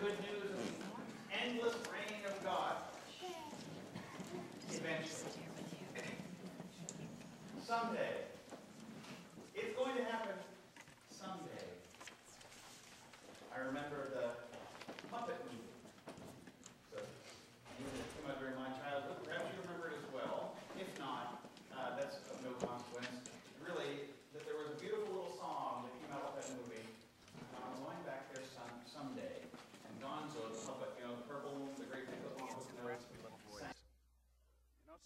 good news of the endless reign of God. Eventually. Someday. It's going to happen someday. I remember the Muppet movie. So, it came out during my childhood. Perhaps you remember it as well. If not, that's of no consequence. Really, that there was a beautiful little song that came out of that movie. I'm going back there someday. And Gonzo, the puppet, the purple, the great big little voice.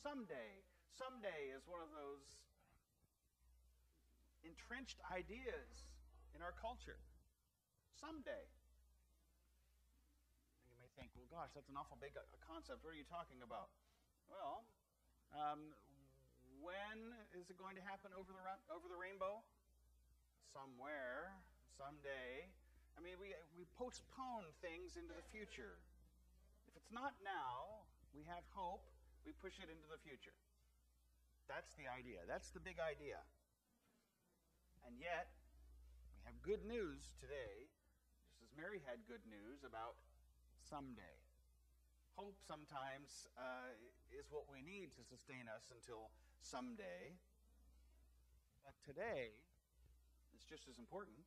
Someday is one of those entrenched ideas in our culture. Someday. You may think, well, gosh, that's an awful big concept. What are you talking about? Well, when is it going to happen over the rainbow? Somewhere, someday. I mean, we postpone things into the future. If it's not now, we have hope, we push it into the future. That's the idea. That's the big idea. And yet, we have good news today, just as Mary had good news about someday. Hope sometimes is what we need to sustain us until someday. But today is just as important.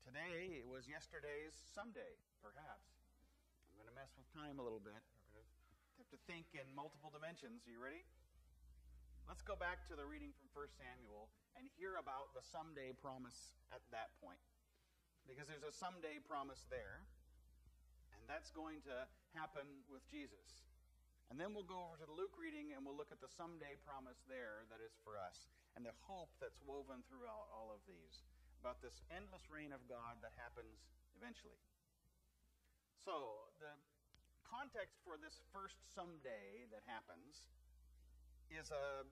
Today was yesterday's someday, perhaps. I'm going to mess with time a little bit. We're going to have to think in multiple dimensions. Are you ready? Let's go back to the reading from 1 Samuel and hear about the someday promise at that point. Because there's a someday promise there, and that's going to happen with Jesus. And then we'll go over to the Luke reading and we'll look at the someday promise there that is for us, and the hope that's woven throughout all of these, about this endless reign of God that happens eventually. So, the context for this first someday that happens is a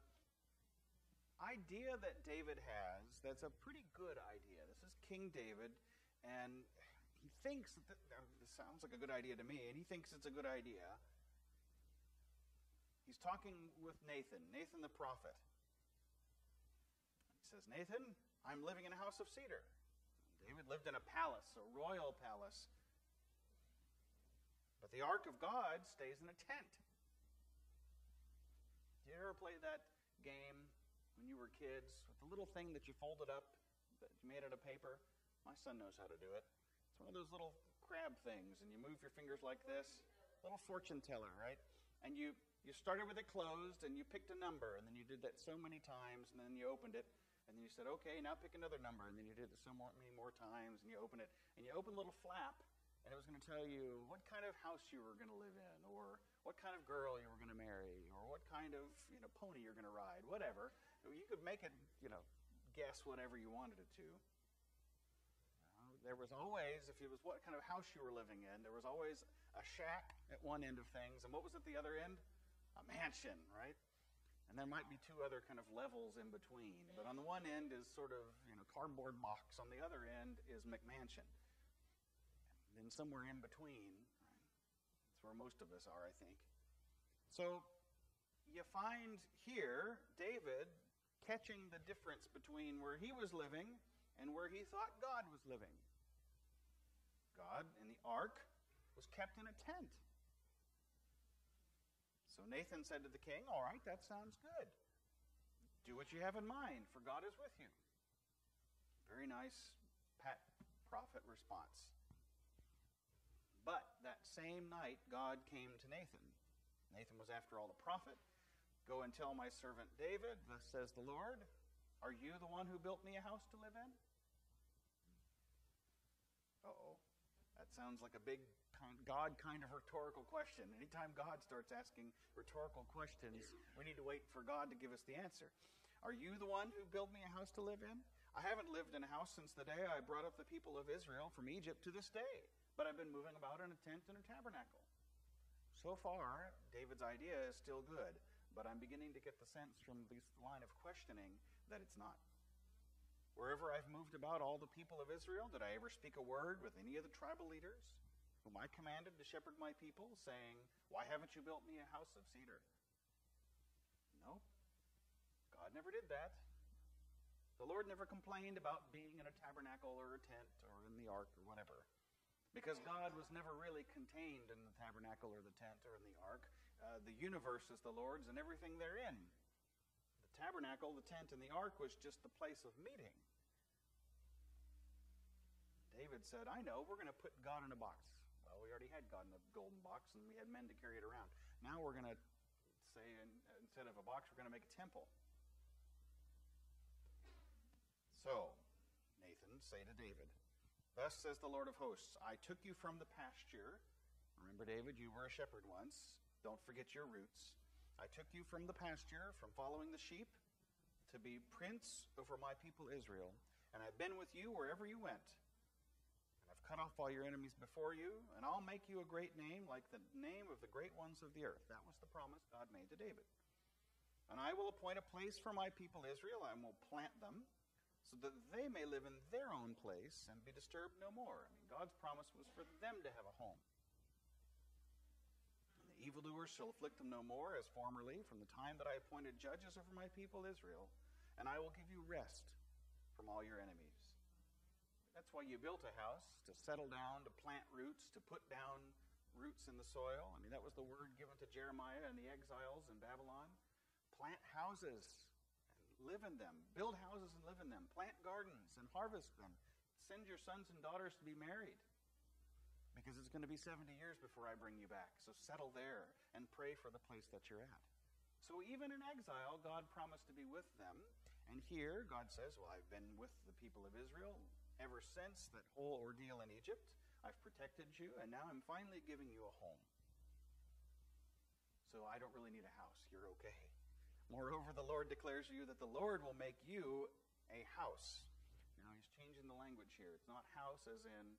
idea that David has that's a pretty good idea. This is King David, and he thinks that this sounds like a good idea to me, and he thinks it's a good idea. He's talking with Nathan the prophet. He says, Nathan, I'm living in a house of cedar. David lived in a palace, a royal palace. But the ark of God stays in a tent. Did you ever play that game when you were kids with the little thing that you folded up, that you made out of paper? My son knows how to do it. It's one of those little crab things, and you move your fingers like this. Little fortune teller, right? And you started with it closed, and you picked a number, and then you did that so many times, and then you opened it, and then you said, okay, now pick another number, and then you did it many more times, and you open it, and you open a little flap, and it was going to tell you what kind of house you were going to live in, or what kind of girl you were going to marry, or what kind of pony you're going to ride, whatever. You could make it, guess whatever you wanted it to. There was always, if it was what kind of house you were living in, there was always a shack at one end of things, and what was at the other end? A mansion, right? And there might be two other kind of levels in between. But on the one end is sort of, cardboard box. On the other end is McMansion. And then somewhere in between, right? That's where most of us are, I think. So you find here David catching the difference between where he was living and where he thought God was living. God in the ark was kept in a tent. So Nathan said to the king, all right, that sounds good. Do what you have in mind, for God is with you. Very nice, pat prophet response. But that same night, God came to Nathan. Nathan was, after all, the prophet. Go and tell my servant David, thus says the Lord, are you the one who built me a house to live in? Uh-oh. That sounds like a big God kind of rhetorical question. Anytime God starts asking rhetorical questions, we need to wait for God to give us the answer. Are you the one who built me a house to live in? I haven't lived in a house since the day I brought up the people of Israel from Egypt to this day, but I've been moving about in a tent and a tabernacle. So far, David's idea is still good, but I'm beginning to get the sense from this line of questioning that it's not. Wherever I've moved about all the people of Israel, did I ever speak a word with any of the tribal leaders whom I commanded to shepherd my people, saying, why haven't you built me a house of cedar? No. God never did that. The Lord never complained about being in a tabernacle or a tent or in the ark or whatever. Because God was never really contained in the tabernacle or the tent or in the ark. The universe is the Lord's and everything therein. The tabernacle, the tent, and the ark was just the place of meeting. David said, I know, we're going to put God in a box. Well, we already had God in a golden box, and we had men to carry it around. Now we're going to say, instead of a box, we're going to make a temple. So, Nathan, say to David, thus says the Lord of hosts, I took you from the pasture. Remember, David, you were a shepherd once. Don't forget your roots. I took you from the pasture, from following the sheep, to be prince over my people Israel. And I've been with you wherever you went. And I've cut off all your enemies before you, and I'll make you a great name, like the name of the great ones of the earth. That was the promise God made to David. And I will appoint a place for my people Israel. I will plant them, so that they may live in their own place and be disturbed no more. I mean, God's promise was for them to have a home. And the evildoers shall afflict them no more, as formerly, from the time that I appointed judges over my people Israel. And I will give you rest from all your enemies. That's why you built a house, to settle down, to plant roots, to put down roots in the soil. I mean, that was the word given to Jeremiah and the exiles in Babylon. Plant houses. Live in them. Build houses and live in them. Plant gardens and harvest them. Send your sons and daughters to be married. Because it's going to be 70 years before I bring you back. So settle there and pray for the place that you're at. So even in exile, God promised to be with them. And here, God says, well, I've been with the people of Israel ever since that whole ordeal in Egypt. I've protected you, and now I'm finally giving you a home. So I don't really need a house. You're okay. Moreover, the Lord declares to you that the Lord will make you a house. Now, he's changing the language here. It's not house as in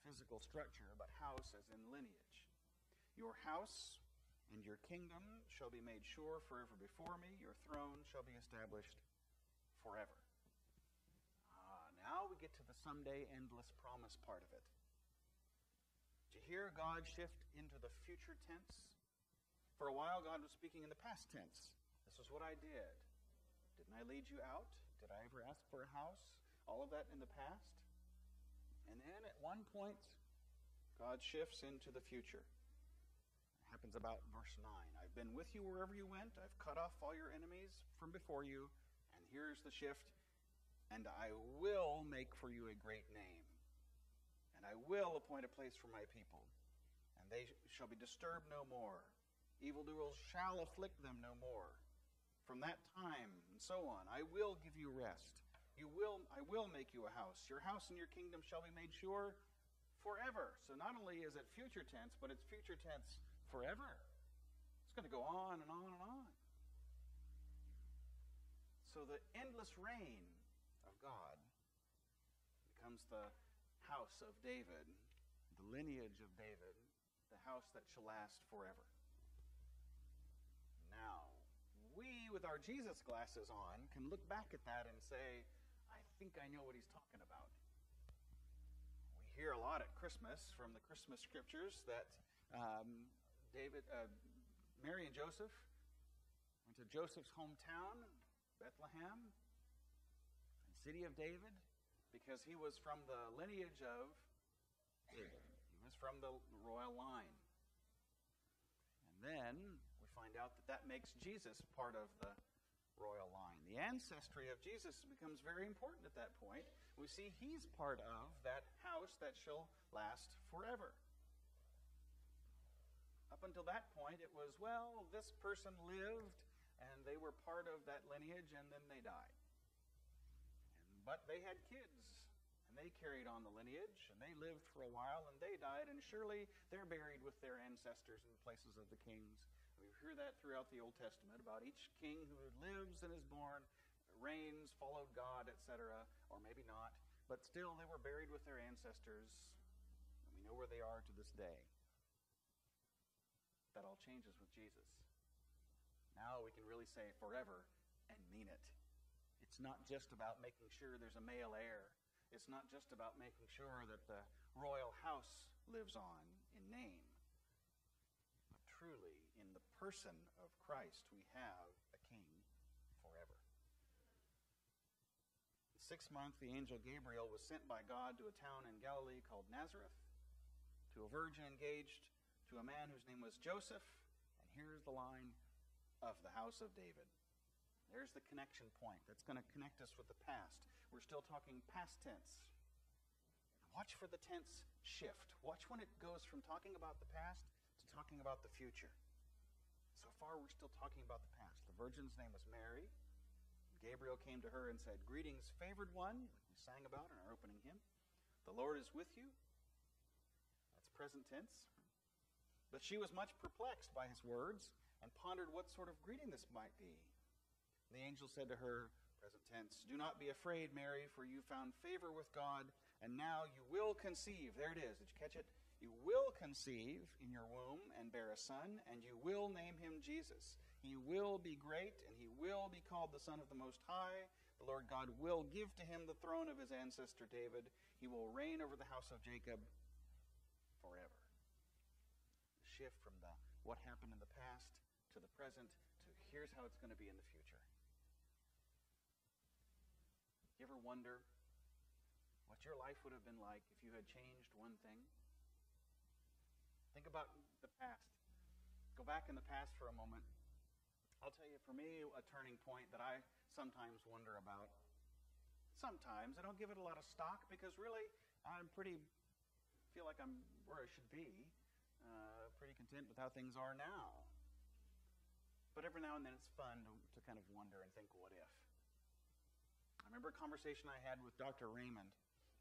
physical structure, but house as in lineage. Your house and your kingdom shall be made sure forever before me. Your throne shall be established forever. Now we get to the someday endless promise part of it. Did you hear God shift into the future tense? For a while, God was speaking in the past tense. This is what I did. Didn't I lead you out? Did I ever ask for a house? All of that in the past. And then at one point, God shifts into the future. It happens about verse 9. I've been with you wherever you went. I've cut off all your enemies from before you. And here's the shift. And I will make for you a great name. And I will appoint a place for my people. And they shall be disturbed no more. Evildoers shall afflict them no more. From that time, and so on, I will give you rest. I will make you a house. Your house and your kingdom shall be made sure forever. So not only is it future tense, but it's future tense forever. It's going to go on and on and on. So the endless reign of God becomes the house of David, the lineage of David, the house that shall last forever. Now, we, with our Jesus glasses on, can look back at that and say, I think I know what he's talking about. We hear a lot at Christmas from the Christmas scriptures that Mary and Joseph went to Joseph's hometown, Bethlehem, the city of David, because he was from the lineage of David. He was from the royal line. And then we find out that makes Jesus part of the royal line. The ancestry of Jesus becomes very important at that point. We see he's part of that house that shall last forever. Up until that point, it was, well, this person lived, and they were part of that lineage, and then they died. But they had kids, and they carried on the lineage, and they lived for a while, and they died, and surely they're buried with their ancestors in the places of the kings. We hear that throughout the Old Testament about each king who lives and is born, reigns, followed God, etc., or maybe not, but still they were buried with their ancestors, and we know where they are to this day. That all changes with Jesus. Now we can really say forever and mean it. It's not just about making sure there's a male heir. It's not just about making sure that the royal house lives on in name. But truly, in the person of Christ, we have a king forever. The 6th month, the angel Gabriel was sent by God to a town in Galilee called Nazareth to a virgin engaged to a man whose name was Joseph. And here's the line, of the house of David. There's the connection point that's going to connect us with the past. We're still talking past tense. Watch for the tense shift. Watch when it goes from talking about the past to talking about the future. So far, we're still talking about the past. The virgin's name was Mary. Gabriel came to her and said, "Greetings, favored one," like we sang about in our opening hymn. "The Lord is with you." That's present tense. But she was much perplexed by his words and pondered what sort of greeting this might be. The angel said to her, present tense, "Do not be afraid, Mary, for you found favor with God, and now you will conceive." There it is. Did you catch it? You will conceive in your womb and bear a son, and you will name him Jesus. He will be great, and he will be called the Son of the Most High. The Lord God will give to him the throne of his ancestor David. He will reign over the house of Jacob forever. The shift from what happened in the past to the present to here's how it's going to be in the future. You ever wonder what your life would have been like if you had changed one thing? Think about the past. Go back in the past for a moment. I'll tell you, for me, a turning point that I sometimes wonder about. Sometimes I don't give it a lot of stock because really feel like I'm where I should be. Pretty content with how things are now. But every now and then it's fun to kind of wonder and think, what if? I remember a conversation I had with Dr. Raymond.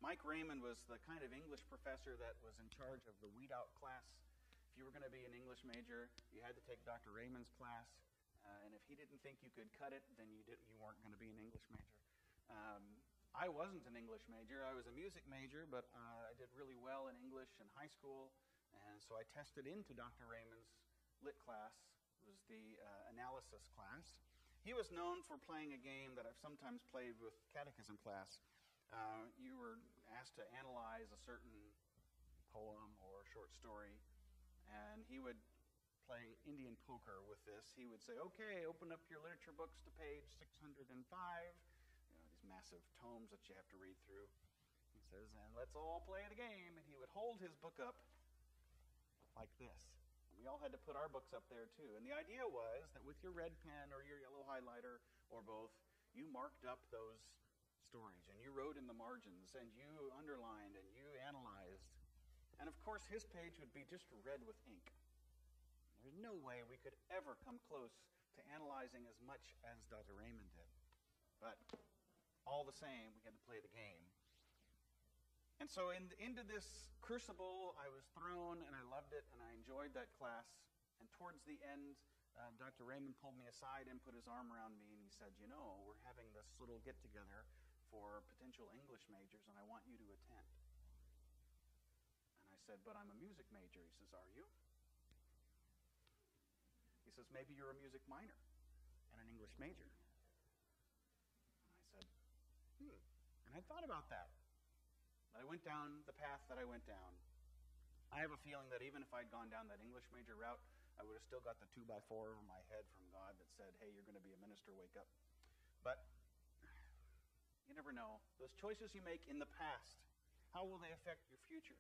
Mike Raymond was the kind of English professor that was in charge of the weed out class. If you were going to be an English major, you had to take Dr. Raymond's class. And if he didn't think you could cut it, then you weren't going to be an English major. I wasn't an English major. I was a music major, but I did really well in English in high school. And so I tested into Dr. Raymond's lit class. It was the analysis class. He was known for playing a game that I've sometimes played with catechism class. You were asked to analyze a certain poem or short story, and he would play Indian poker with this. He would say, "Okay, open up your literature books to page 605. These massive tomes that you have to read through. He says, "And let's all play the game." And he would hold his book up like this. And we all had to put our books up there too. And the idea was that with your red pen or your yellow highlighter or both, you marked up those stories and you wrote in the margins and you underlined and you analyzed. And of course his page would be just red with ink. There's no way we could ever come close to analyzing as much as Dr. Raymond did. But all the same, we had to play the game. And so into this crucible, I was thrown, and I loved it, and I enjoyed that class. And towards the end, Dr. Raymond pulled me aside and put his arm around me, and he said, "We're having this little get-together for potential English majors, and I want you to attend." And I said, "But I'm a music major." He says, "Are you?" He says, "Maybe you're a music minor and an English major." And I said, And I thought about that. I went down the path that I went down. I have a feeling that even if I'd gone down that English major route, I would have still got the 2x4 over my head from God that said, "Hey, you're going to be a minister, wake up." But you never know. Those choices you make in the past, how will they affect your future?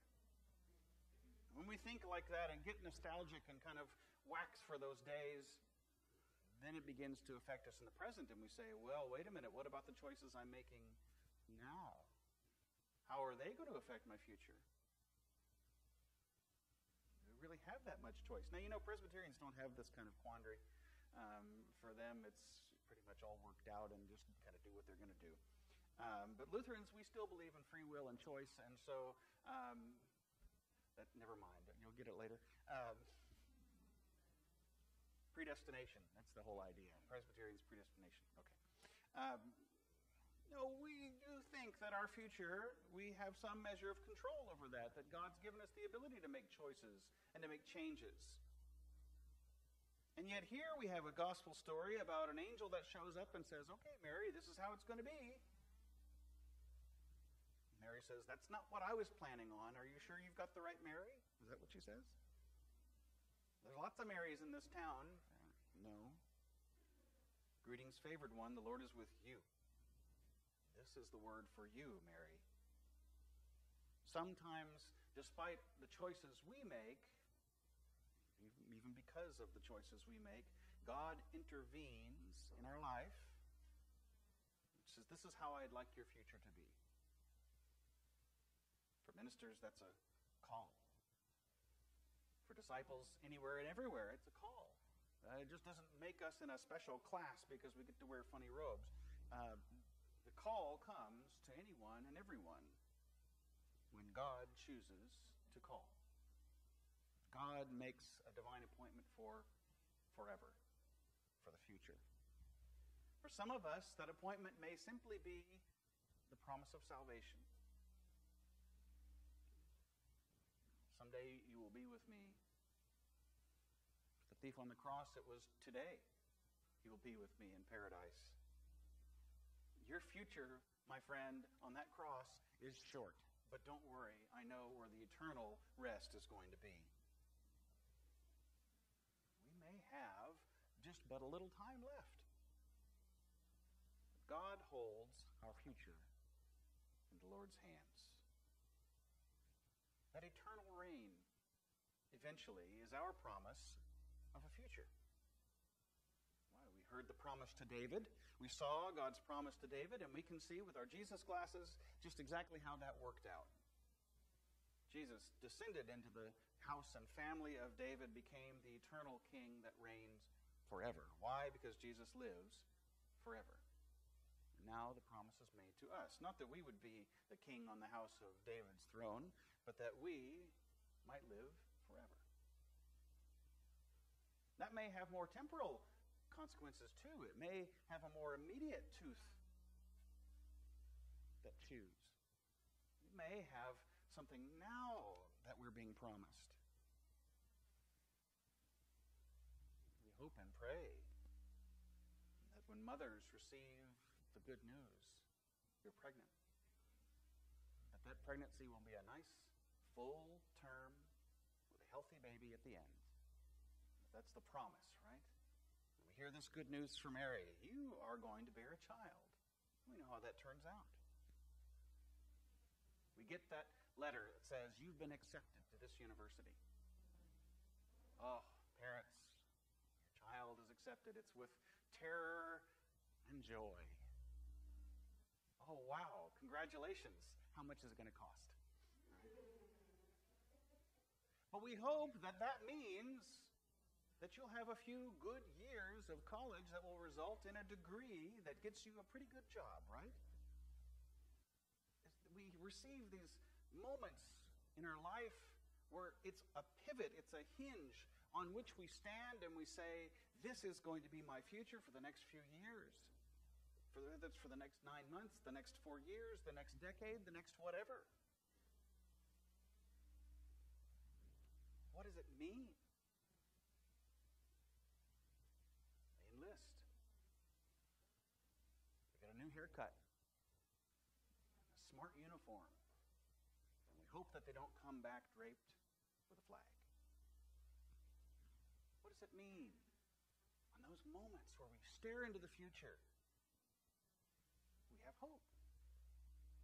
When we think like that and get nostalgic and kind of wax for those days, then it begins to affect us in the present, and we say, well, wait a minute, what about the choices I'm making now? How are they going to affect my future? Do we really have that much choice? Now, Presbyterians don't have this kind of quandary. For them, it's pretty much all worked out and just kind of do what they're going to do. But Lutherans, we still believe in free will and choice, and so, never mind, you'll get it later. Predestination, that's the whole idea. Presbyterians, predestination, okay. No, we do think that our future, we have some measure of control over that God's given us the ability to make choices and to make changes. And yet here we have a gospel story about an angel that shows up and says, "Okay, Mary, this is how it's going to be." Mary says, "That's not what I was planning on. Are you sure you've got the right Mary?" Is that what she says? There's lots of Marys in this town. No. "Greetings, favored one, the Lord is with you. This is the word for you, Mary." sometimes, despite the choices we make, even because of the choices we make, God intervenes in our life. He says, this is how I'd like your future to be. For ministers, that's a call. For disciples, anywhere and everywhere, it's a call. It just doesn't make us in a special class because we get to wear funny robes. The call comes to anyone and everyone when God chooses to call. God makes a divine appointment for forever, for the future. For some of us, that appointment may simply be the promise of salvation. Someday you will be with me. For the thief on the cross, it was today. You will be with me in paradise. Your future, my friend, on that cross is short. But don't worry, I know where the eternal rest is going to be. We may have just but a little time left. God holds our future in the Lord's hands. That eternal reign, eventually, is our promise of a future. Well, we heard the promise to David. We saw God's promise to David, and we can see with our Jesus glasses just exactly how that worked out. Jesus descended into the house and family of David, became the eternal king that reigns forever. Why? Because Jesus lives forever. Now the promise is made to us. Not that we would be the king on the house of David's throne, but that we might live forever. That may have more temporal consequences too. It may have a more immediate tooth that chews. We may have something now that we're being promised. We hope and pray that when mothers receive the good news, you're pregnant, that pregnancy will be a nice, full term with a healthy baby at the end. That's the promise, right? We hear this good news from Mary. You are going to bear a child. We know how that turns out. We get that letter that says, you've been accepted to this university. Oh, parents, your child is accepted. It's with terror and joy. Oh, wow, congratulations. How much is it going to cost? But we hope that that means that you'll have a few good years of college that will result in a degree that gets you a pretty good job, right? We receive these moments in our life where it's a pivot, it's a hinge on which we stand and we say, this is going to be my future for the next few years. That's for the next 9 months, the next 4 years, the next decade, the next whatever. What does it mean? They enlist. They get a new haircut, a smart uniform, and we hope that they don't come back draped with a flag. What does it mean? On those moments where we stare into the future, we have hope.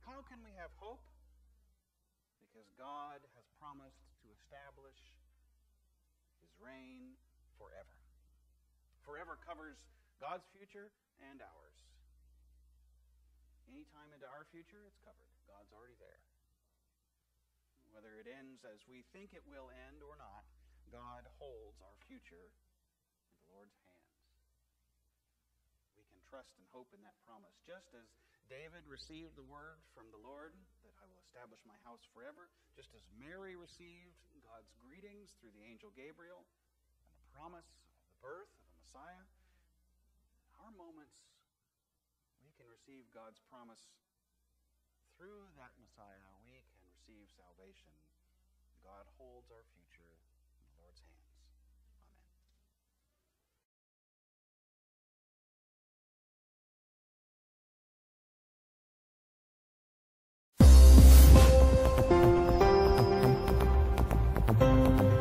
How can we have hope? Because God has promised to establish His reign forever. Forever covers God's future and ours. Any time into our future, it's covered. God's already there. Whether it ends as we think it will end or not, God holds our future in the Lord's hands. We can trust and hope in that promise. Just as David received the word from the Lord that I will establish my house forever, just as Mary received God's greetings through the angel Gabriel and the promise of the birth of a Messiah, in our moments we can receive God's promise through that Messiah. We can receive salvation. God holds our future in the Lord's hands. Amen.